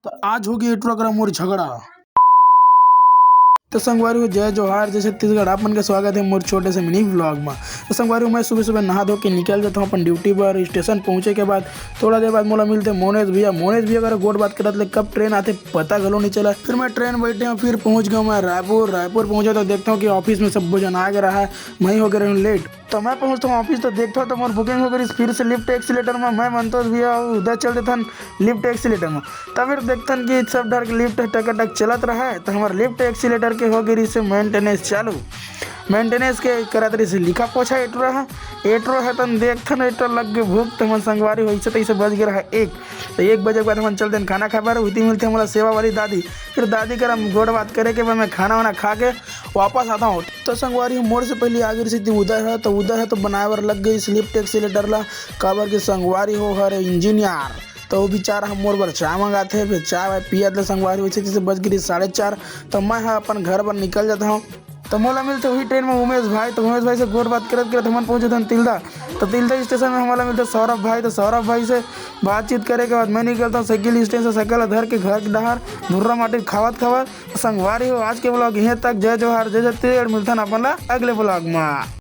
तो आज होगी एट्रो मोर झगड़ा। तो संगवारी हो जय जोहार जय छत्तीसगढ़। आप मन का स्वागत है मोर छोटे से मिनी व्लॉग में। तो संगवारी मैं सुबह सुबह नहा धो के निकल जाता हूँ अपन ड्यूटी पर। स्टेशन पहुंचे के बाद थोड़ा देर बाद मोला मिलते मोनेश भैया अगर गोट बात करत ले कब ट्रेन आते पता गलो नहीं चला। फिर मैं ट्रेन बैठे हूँ, फिर पहुंच गया मैं रायपुर पहुंचा तो देखता हूँ कि ऑफिस में सब भोजन आ गया रहा है, मैं हो गया लेट। तो मैं पहुंचता हूँ ऑफिस तो देखता हूँ तो मोर बुकिंग हो गई फिर से लिफ्ट एक्सीलेटर में। मैं मनतोष भैया उधर चल देता लिफ्ट एक्सीलेटर में। तब फिर देखता कि सब डर के लिफ्ट टक चलत रहा है। तो हमारे लिफ्ट एक्सीलेटर के हो गई से मेंटेनेंस चालू। मेंटेनेंस के करत रही से लिखा पोछा एट्रो है तो देखथन एट्रो लग गए भूख। तो हम संगवारी वैसे तैसे बज गया है 1। तो 1 बजे के बाद हम चलते हैं खाना खा पर। उतनी मिलती हमारा सेवा वाली दादी। फिर दादी कर हम गोड़ बात करे के बाद मैं खाना वाना खा के वापस आता हूँ। तो संगवारी मोड़ से पहले आगे रही थी उदय है तो बनाए लग गई लिफ्ट एक्सीलेटर ला काबर के संगवारी हो हर इंजीनियर। तो वो बेचारा हम मोर बर चाय मंगाते फिर चाय पिया संगवारी वैसे जैसे बज गई 4:30। तो मैं अपन घर पर निकल जाता हूँ। तो मोला मिलते वही ट्रेन में उमेश भाई। तो उमेश भाई से गोर बात करते हम पहुंचे थे तिल्दा। तो तिल्दा स्टेशन में हमारा मिलते सौरभ भाई। तो सौरभ भाई से बातचीत करे के बाद मैं निकलता हूँ साइकिल स्टैंड से साइकिल धर के घर के बाहर धुर्रा माटी खावत संगवारी हो आज के ब्लॉग यहाँ तक। जय जोहार जय छत्तीसगढ़। मिलता अपन ला अगले ब्लॉग में।